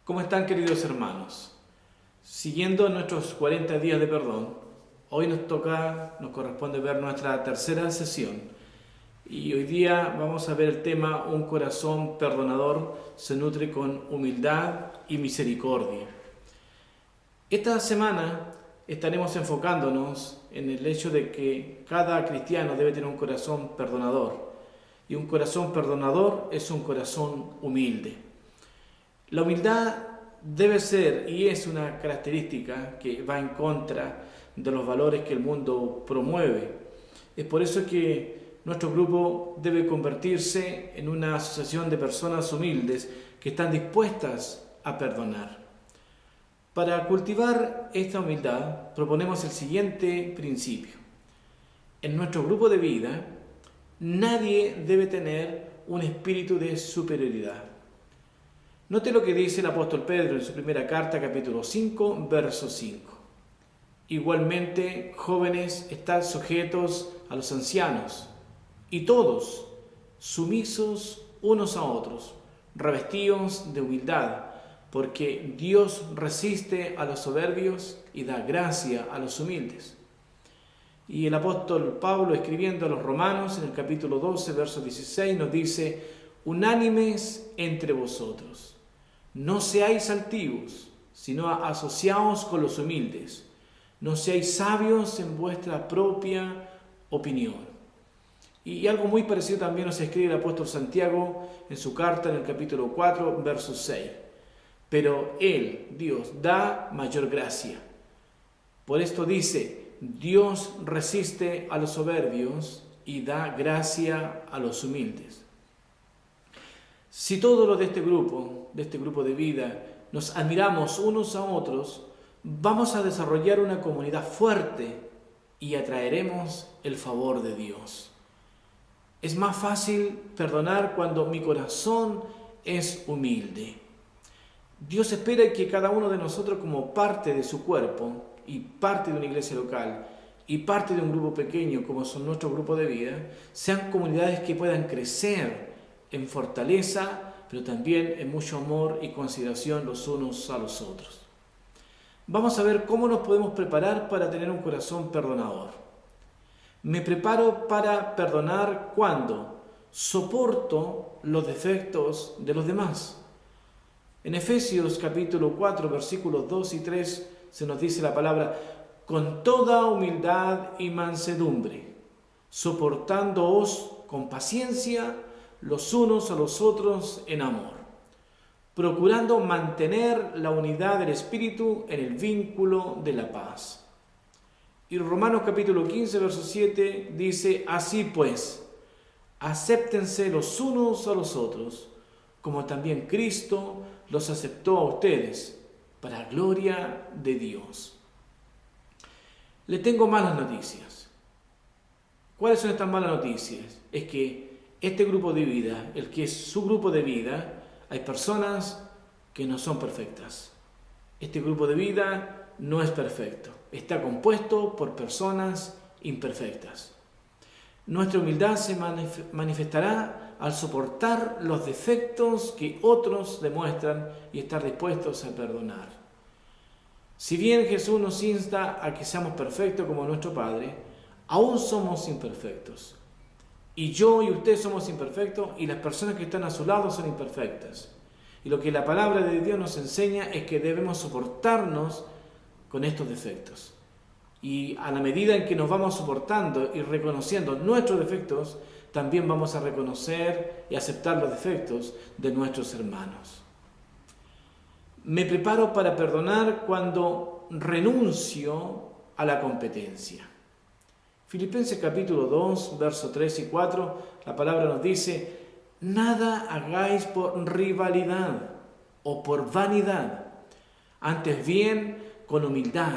¿Cómo están, queridos hermanos? Siguiendo nuestros 40 días de perdón, hoy nos corresponde ver nuestra tercera sesión. Y hoy día vamos a ver el tema Un corazón perdonador se nutre con humildad y misericordia. Esta semana estaremos enfocándonos en el hecho de que cada cristiano debe tener un corazón perdonador. Y un corazón perdonador es un corazón humilde. La humildad debe ser y es una característica que va en contra de los valores que el mundo promueve. Es por eso que nuestro grupo debe convertirse en una asociación de personas humildes que están dispuestas a perdonar. Para cultivar esta humildad proponemos el siguiente principio. En nuestro grupo de vida, nadie debe tener un espíritu de superioridad. Note lo que dice el apóstol Pedro en su primera carta, capítulo 5, verso 5. Igualmente, jóvenes, estad sujetos a los ancianos, y todos sumisos unos a otros, revestidos de humildad, porque Dios resiste a los soberbios y da gracia a los humildes. Y el apóstol Pablo, escribiendo a los romanos en el capítulo 12, verso 16, nos dice: unánimes entre vosotros. No seáis altivos, sino asociaos con los humildes. No seáis sabios en vuestra propia opinión. Y algo muy parecido también nos escribe el apóstol Santiago en su carta en el capítulo 4, verso 6. Pero Él, Dios, da mayor gracia. Por esto dice: Dios resiste a los soberbios y da gracia a los humildes. Si todos los de este grupo de vida, nos admiramos unos a otros, vamos a desarrollar una comunidad fuerte y atraeremos el favor de Dios. Es más fácil perdonar cuando mi corazón es humilde. Dios espera que cada uno de nosotros, como parte de su cuerpo y parte de una iglesia local y parte de un grupo pequeño como son nuestro grupo de vida, sean comunidades que puedan crecer en fortaleza, pero también en mucho amor y consideración los unos a los otros. Vamos a ver cómo nos podemos preparar para tener un corazón perdonador. Me preparo para perdonar cuando soporto los defectos de los demás. En Efesios capítulo 4, versículos 2 y 3 se nos dice la palabra: con toda humildad y mansedumbre, soportándoos con paciencia los unos a los otros en amor, procurando mantener la unidad del Espíritu en el vínculo de la paz. Y Romanos capítulo 15, verso 7 dice: así pues, acéptense los unos a los otros, como también Cristo los aceptó a ustedes, para gloria de Dios. Le tengo malas noticias. ¿Cuáles son estas malas noticias? Es que este grupo de vida, el que es su grupo de vida, hay personas que no son perfectas. Este grupo de vida no es perfecto. Está compuesto por personas imperfectas. Nuestra humildad se manifestará al soportar los defectos que otros demuestran y estar dispuestos a perdonar. Si bien Jesús nos insta a que seamos perfectos como nuestro Padre, aún somos imperfectos. Y yo y usted somos imperfectos y las personas que están a su lado son imperfectas. Y lo que la palabra de Dios nos enseña es que debemos soportarnos con estos defectos. Y a la medida en que nos vamos soportando y reconociendo nuestros defectos, también vamos a reconocer y aceptar los defectos de nuestros hermanos. Me preparo para perdonar cuando renuncio a la competencia. Filipenses capítulo 2, versos 3 y 4, la palabra nos dice: nada hagáis por rivalidad o por vanidad, antes bien con humildad,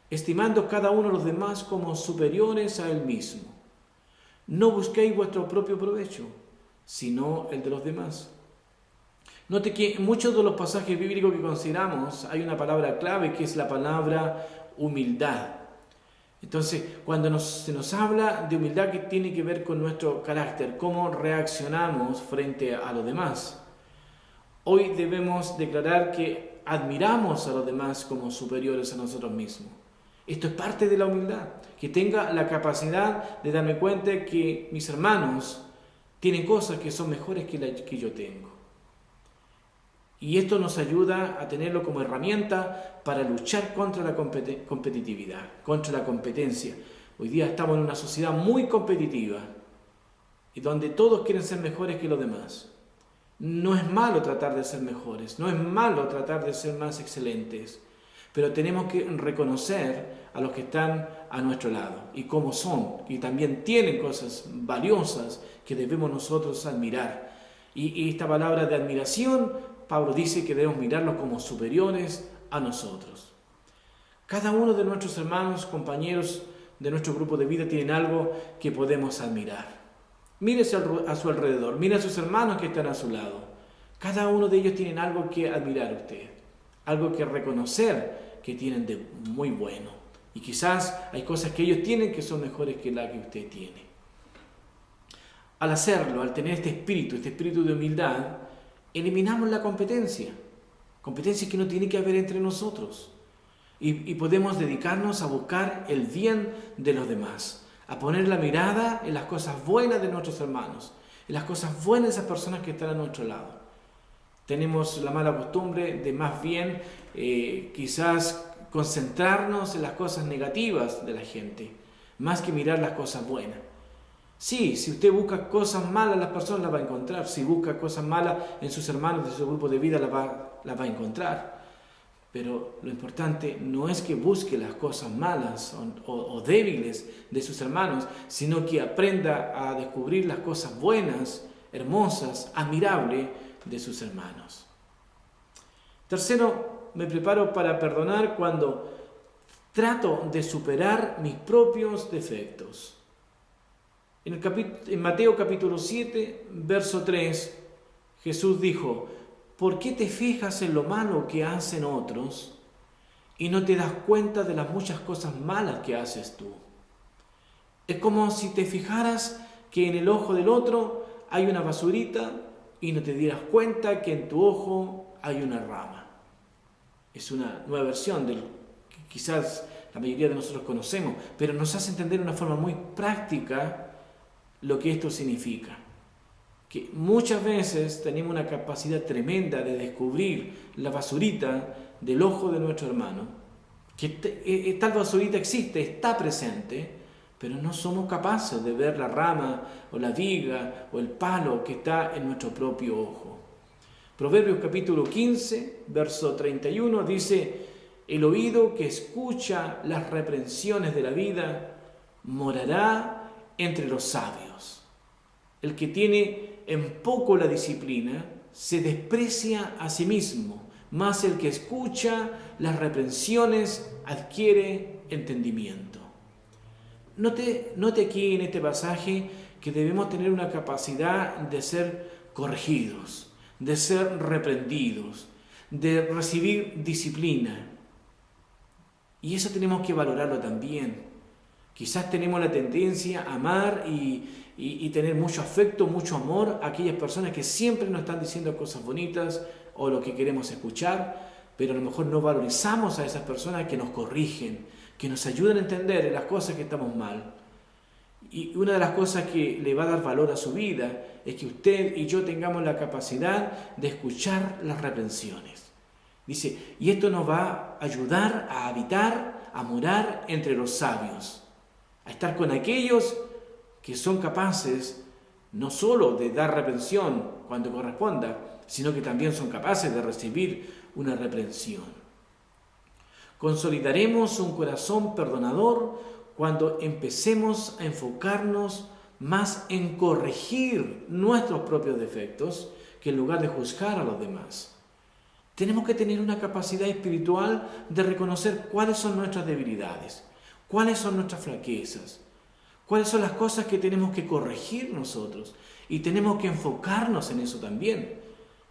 estimando cada uno a los demás como superiores a él mismo. No busquéis vuestro propio provecho, sino el de los demás. Note que en muchos de los pasajes bíblicos que consideramos hay una palabra clave que es la palabra humildad. Entonces, cuando se nos habla de humildad, que tiene que ver con nuestro carácter, cómo reaccionamos frente a los demás. Hoy debemos declarar que admiramos a los demás como superiores a nosotros mismos. Esto es parte de la humildad, que tenga la capacidad de darme cuenta que mis hermanos tienen cosas que son mejores que las que yo tengo. Y esto nos ayuda a tenerlo como herramienta para luchar contra la competitividad, contra la competencia. Hoy día estamos en una sociedad muy competitiva y donde todos quieren ser mejores que los demás. No es malo tratar de ser mejores, no es malo tratar de ser más excelentes, pero tenemos que reconocer a los que están a nuestro lado y cómo son, y también tienen cosas valiosas que debemos nosotros admirar. Y esta palabra de admiración, Pablo dice que debemos mirarlos como superiores a nosotros. Cada uno de nuestros hermanos, compañeros de nuestro grupo de vida tienen algo que podemos admirar. Mírese a su alrededor, mire a sus hermanos que están a su lado. Cada uno de ellos tienen algo que admirar a usted, algo que reconocer que tienen de muy bueno. Y quizás hay cosas que ellos tienen que son mejores que las que usted tiene. Al hacerlo, al tener este espíritu de humildad, eliminamos la competencia que no tiene que haber entre nosotros. Y podemos dedicarnos a buscar el bien de los demás, a poner la mirada en las cosas buenas de nuestros hermanos, en las cosas buenas de esas personas que están a nuestro lado. Tenemos la mala costumbre de más bien quizás concentrarnos en las cosas negativas de la gente, más que mirar las cosas buenas. Sí, si usted busca cosas malas, las personas las va a encontrar. Si busca cosas malas en sus hermanos de su grupo de vida, las va a encontrar. Pero lo importante no es que busque las cosas malas o débiles de sus hermanos, sino que aprenda a descubrir las cosas buenas, hermosas, admirables de sus hermanos. Tercero, me preparo para perdonar cuando trato de superar mis propios defectos. En Mateo capítulo 7, verso 3, Jesús dijo: ¿por qué te fijas en lo malo que hacen otros y no te das cuenta de las muchas cosas malas que haces tú? Es como si te fijaras que en el ojo del otro hay una basurita y no te dieras cuenta que en tu ojo hay una rama. Es una nueva versión del que quizás la mayoría de nosotros conocemos, pero nos hace entender de una forma muy práctica lo que esto significa. Que muchas veces tenemos una capacidad tremenda de descubrir la basurita del ojo de nuestro hermano, que tal basurita existe, está presente, pero no somos capaces de ver la rama o la viga o el palo que está en nuestro propio ojo. Proverbios capítulo 15, verso 31 dice: el oído que escucha las reprensiones de la vida morará entre los sabios. El que tiene en poco la disciplina se desprecia a sí mismo, mas el que escucha las reprensiones adquiere entendimiento. Note aquí en este pasaje que debemos tener una capacidad de ser corregidos, de ser reprendidos, de recibir disciplina. Y eso tenemos que valorarlo también. Quizás tenemos la tendencia a amar y tener mucho afecto, mucho amor a aquellas personas que siempre nos están diciendo cosas bonitas o lo que queremos escuchar, pero a lo mejor no valorizamos a esas personas que nos corrigen, que nos ayudan a entender las cosas que estamos mal. Y una de las cosas que le va a dar valor a su vida es que usted y yo tengamos la capacidad de escuchar las reprensiones. Dice, y esto nos va a ayudar a habitar, a morar entre los sabios, a estar con aquellos que son capaces no solo de dar reprensión cuando corresponda, sino que también son capaces de recibir una reprensión. Consolidaremos un corazón perdonador cuando empecemos a enfocarnos más en corregir nuestros propios defectos que en lugar de juzgar a los demás. Tenemos que tener una capacidad espiritual de reconocer cuáles son nuestras debilidades, cuáles son nuestras flaquezas, cuáles son las cosas que tenemos que corregir nosotros, y tenemos que enfocarnos en eso también.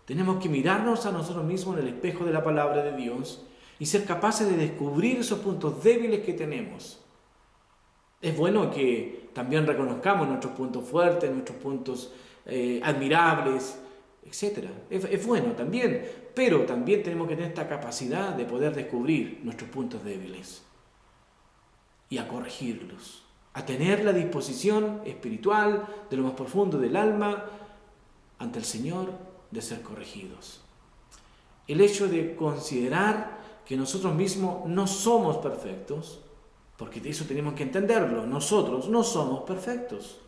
Tenemos que mirarnos a nosotros mismos en el espejo de la palabra de Dios y ser capaces de descubrir esos puntos débiles que tenemos. Es bueno que también reconozcamos nuestros puntos fuertes, nuestros puntos admirables, etc. Es bueno también, pero también tenemos que tener esta capacidad de poder descubrir nuestros puntos débiles y a corregirlos, a tener la disposición espiritual de lo más profundo del alma ante el Señor de ser corregidos. El hecho de considerar que nosotros mismos no somos perfectos, porque de eso tenemos que entenderlo, nosotros no somos perfectos.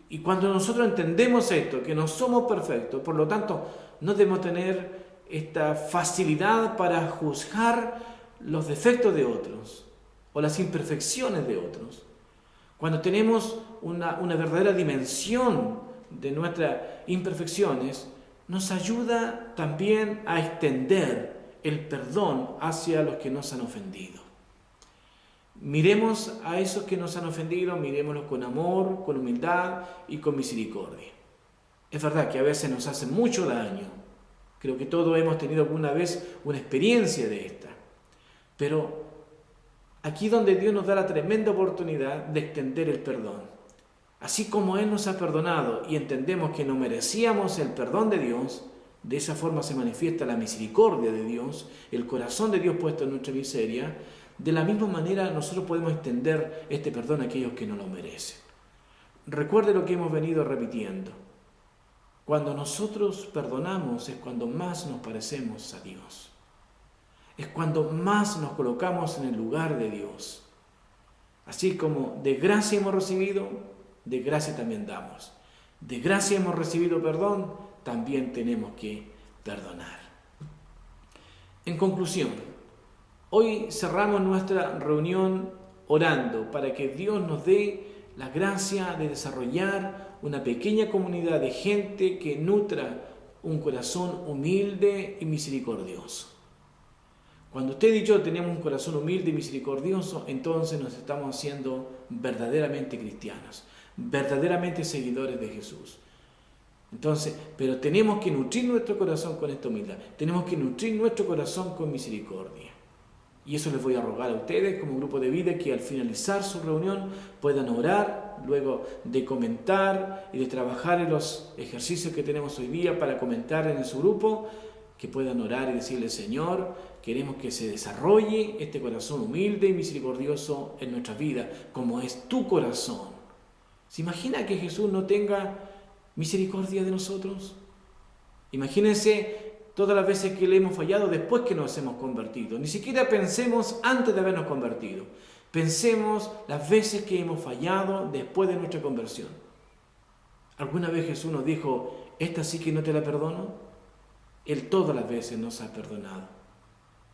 Y cuando nosotros entendemos esto, que no somos perfectos, por lo tanto, no debemos tener esta facilidad para juzgar los defectos de otros o las imperfecciones de otros. Cuando tenemos una verdadera dimensión de nuestras imperfecciones, nos ayuda también a extender el perdón hacia los que nos han ofendido. Miremos a esos que nos han ofendido, miremoslos con amor, con humildad y con misericordia. Es verdad que a veces nos hacen mucho daño. Creo que todos hemos tenido alguna vez una experiencia de esta. Pero aquí donde Dios nos da la tremenda oportunidad de extender el perdón. Así como Él nos ha perdonado y entendemos que no merecíamos el perdón de Dios, de esa forma se manifiesta la misericordia de Dios, el corazón de Dios puesto en nuestra miseria. De la misma manera nosotros podemos extender este perdón a aquellos que no lo merecen. Recuerde lo que hemos venido repitiendo. Cuando nosotros perdonamos es cuando más nos parecemos a Dios. Es cuando más nos colocamos en el lugar de Dios. Así como de gracia hemos recibido, de gracia también damos. De gracia hemos recibido perdón, también tenemos que perdonar. En conclusión, hoy cerramos nuestra reunión orando para que Dios nos dé la gracia de desarrollar una pequeña comunidad de gente que nutra un corazón humilde y misericordioso. Cuando usted y yo tenemos un corazón humilde y misericordioso, entonces nos estamos haciendo verdaderamente cristianos, verdaderamente seguidores de Jesús. Entonces, pero tenemos que nutrir nuestro corazón con esta humildad, tenemos que nutrir nuestro corazón con misericordia. Y eso les voy a rogar a ustedes como grupo de vida que al finalizar su reunión puedan orar, luego de comentar y de trabajar en los ejercicios que tenemos hoy día para comentar en su grupo, que puedan orar y decirle: Señor, queremos que se desarrolle este corazón humilde y misericordioso en nuestra vida, como es tu corazón. ¿Se imagina que Jesús no tenga misericordia de nosotros? Imagínense todas las veces que le hemos fallado después que nos hemos convertido. Ni siquiera pensemos antes de habernos convertido. Pensemos las veces que hemos fallado después de nuestra conversión. ¿Alguna vez Jesús nos dijo: esta sí que no te la perdono? Él todas las veces nos ha perdonado.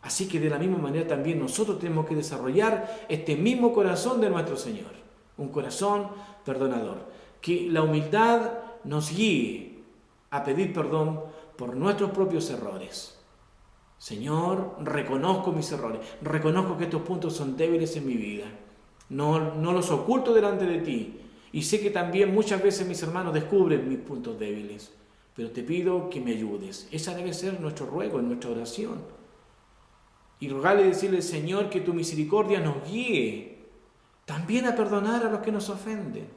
Así que de la misma manera también nosotros tenemos que desarrollar este mismo corazón de nuestro Señor. Un corazón perdonador. Que la humildad nos guíe a pedir perdón por nuestros propios errores. Señor, reconozco mis errores, reconozco que estos puntos son débiles en mi vida, no los oculto delante de ti, y sé que también muchas veces mis hermanos descubren mis puntos débiles, pero te pido que me ayudes. Esa debe ser nuestro ruego en nuestra oración. Y rogarle y decirle: Señor, que tu misericordia nos guíe también a perdonar a los que nos ofenden.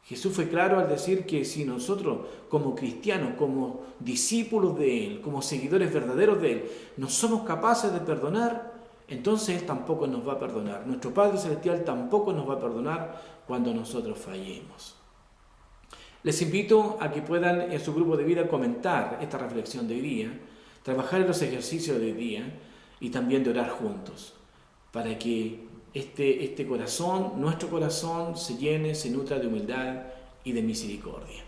Jesús fue claro al decir que si nosotros como cristianos, como discípulos de Él, como seguidores verdaderos de Él, no somos capaces de perdonar, entonces Él tampoco nos va a perdonar. Nuestro Padre Celestial tampoco nos va a perdonar cuando nosotros fallemos. Les invito a que puedan en su grupo de vida comentar esta reflexión de hoy día, trabajar en los ejercicios de hoy día y también de orar juntos, para que este corazón, nuestro corazón, se llene, se nutra de humildad y de misericordia.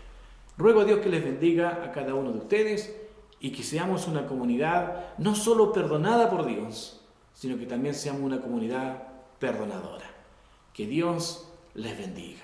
Ruego a Dios que les bendiga a cada uno de ustedes y que seamos una comunidad no solo perdonada por Dios, sino que también seamos una comunidad perdonadora. Que Dios les bendiga.